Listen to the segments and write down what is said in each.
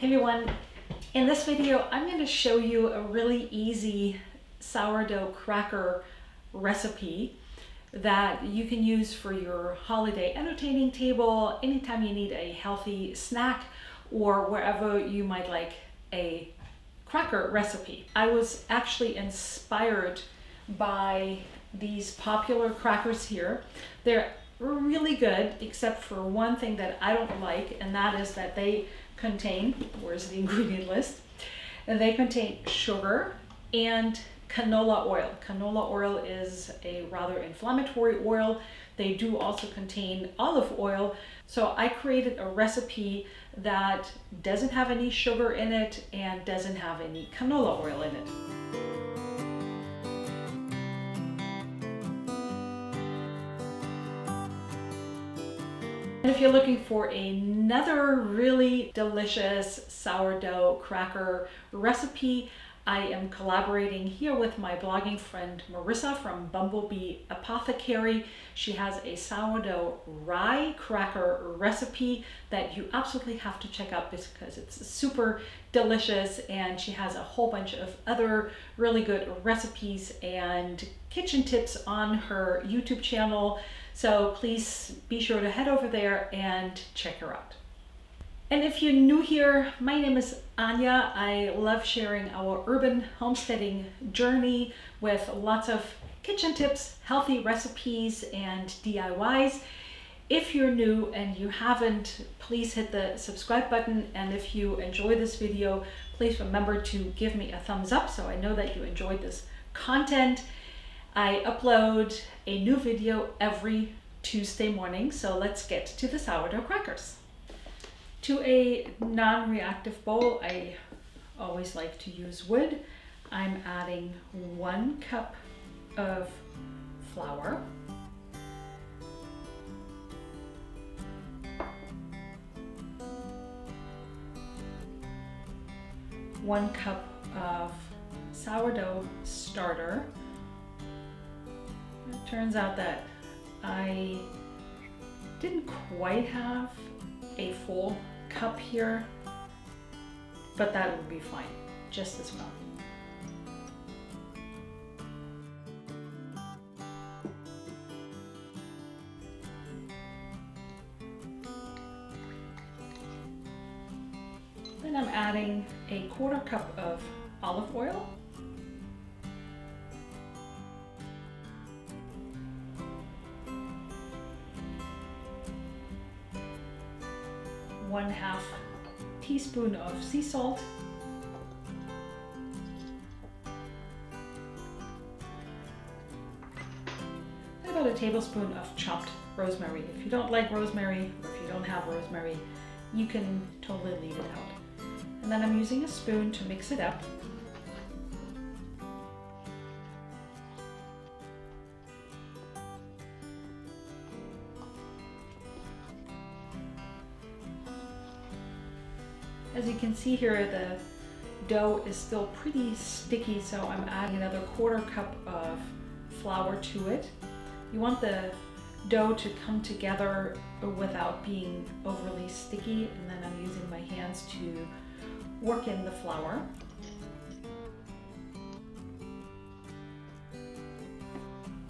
Hey everyone, in this video I'm going to show you a really easy sourdough cracker recipe that you can use for your holiday entertaining table, anytime you need a healthy snack, or wherever you might like a cracker recipe. I was actually inspired by these popular crackers here. They're really good, except for one thing that I don't like, and that is that they contain, where's the ingredient list? And they contain sugar and canola oil. Canola oil is a rather inflammatory oil. They do also contain olive oil. So I created a recipe that doesn't have any sugar in it and doesn't have any canola oil in it. And if you're looking for another really delicious sourdough cracker recipe, I am collaborating here with my blogging friend Marissa from Bumblebee Apothecary. She has a sourdough rye cracker recipe that you absolutely have to check out because it's super delicious, and she has a whole bunch of other really good recipes and kitchen tips on her YouTube channel. So please be sure to head over there and check her out. And if you're new here, my name is Anya. I love sharing our urban homesteading journey with lots of kitchen tips, healthy recipes, and DIYs. If you're new and you haven't, please hit the subscribe button. And if you enjoy this video, please remember to give me a thumbs up so I know that you enjoyed this content. I upload a new video every Tuesday morning, so let's get to the sourdough crackers. To a non-reactive bowl, I always like to use wood. I'm adding 1 cup of flour, 1 cup of sourdough starter. It turns out that I didn't quite have a full cup here, but that would be fine just as well. Then I'm adding a 1/4 cup of olive oil, 1/2 teaspoon of sea salt, and about a tablespoon of chopped rosemary. If you don't like rosemary, or if you don't have rosemary, you can totally leave it out. And then I'm using a spoon to mix it up. As you can see here, the dough is still pretty sticky, so I'm adding another 1/4 cup of flour to it. You want the dough to come together without being overly sticky, and then I'm using my hands to work in the flour.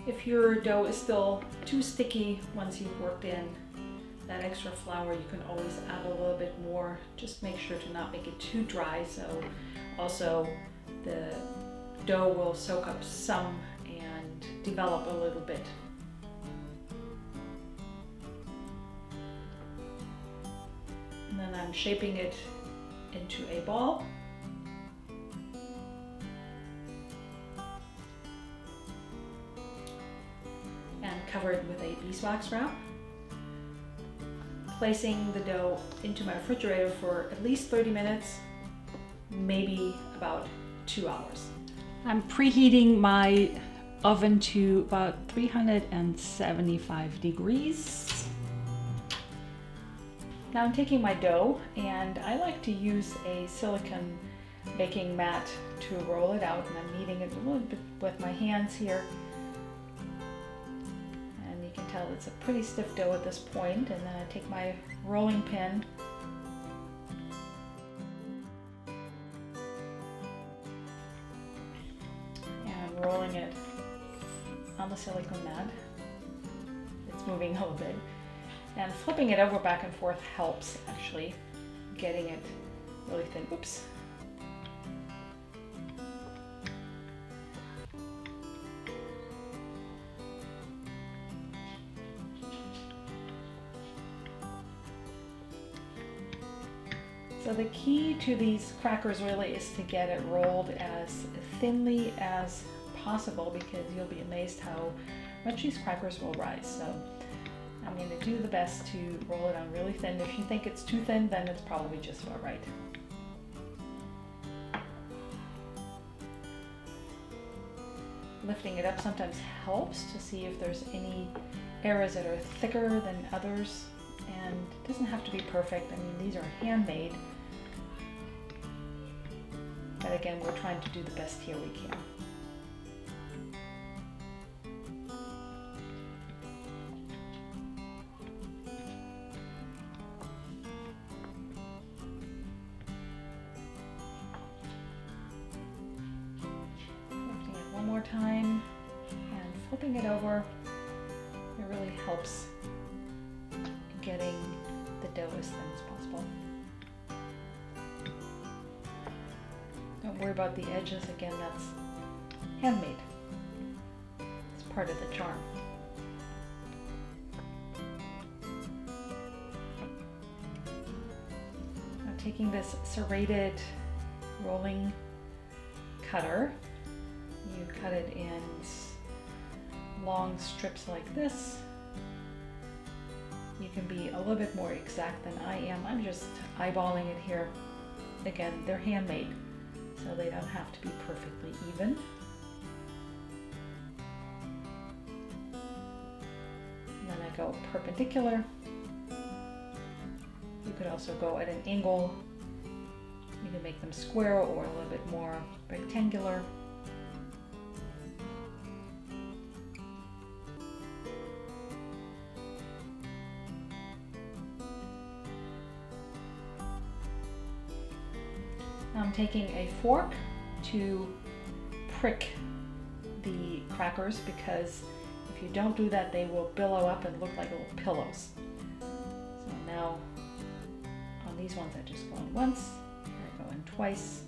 If your dough is still too sticky once you've worked in that extra flour, you can always add a little bit more. Just make sure to not make it too dry, so also the dough will soak up some and develop a little bit. And then I'm shaping it into a ball. And cover it with a beeswax wrap. Placing the dough into my refrigerator for at least 30 minutes, maybe about 2 hours. I'm preheating my oven to about 375 degrees. Now I'm taking my dough, and I like to use a silicone baking mat to roll it out, and I'm kneading it a little bit with my hands here. You can tell it's a pretty stiff dough at this point, and then I take my rolling pin the silicone mat. It's moving a little bit. And flipping it over back and forth helps actually getting it really thin. Oops. So the key to these crackers really is to get it rolled as thinly as possible, because you'll be amazed how much these crackers will rise. So I'm going to do the best to roll it on really thin. If you think it's too thin, then it's probably just about right. Lifting it up sometimes helps to see if there's any areas that are thicker than others, and it doesn't have to be perfect. I mean, these are handmade, but again, we're trying to do the best here we can. Lifting it one more time and flipping it over, it really helps getting the dough as thin as possible. Don't worry about the edges, again, that's handmade. It's part of the charm. Now taking this serrated rolling cutter, you cut it in long strips like this. You can be a little bit more exact than I am. I'm just eyeballing it here. Again, they're handmade, so they don't have to be perfectly even. And then I go perpendicular. You could also go at an angle. You can make them square or a little bit more rectangular. I'm taking a fork to prick the crackers, because if you don't do that, they will billow up and look like little pillows. So now on these ones, I just go in once, I go in twice.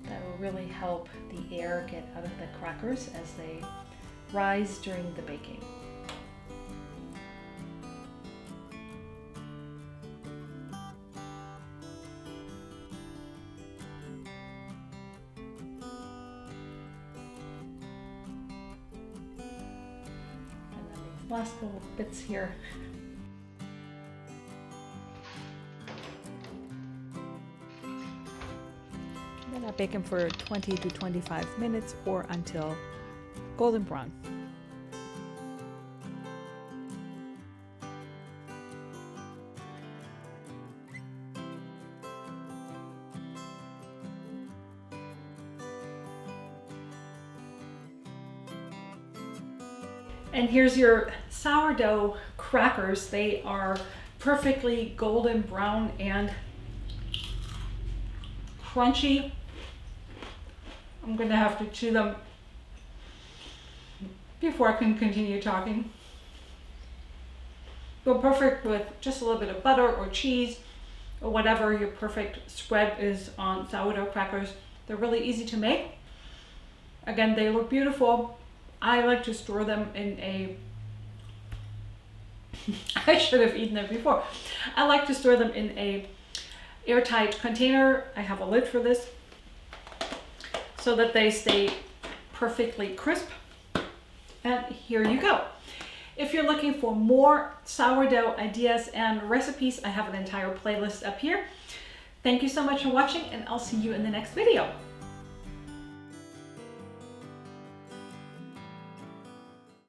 That will really help the air get out of the crackers as they rise during the baking. Last little bits here. Then I bake them for 20 to 25 minutes or until golden brown. And here's your sourdough crackers. They are perfectly golden brown and crunchy. I'm going to have to chew them before I can continue talking. Go perfect with just a little bit of butter or cheese or whatever your perfect spread is on sourdough crackers. They're really easy to make. Again, they look beautiful. I like to store them in a, I should have eaten them before. I like to store them in a airtight container. I have a lid for this so that they stay perfectly crisp. And here you go. If you're looking for more sourdough ideas and recipes, I have an entire playlist up here. Thank you so much for watching, and I'll see you in the next video.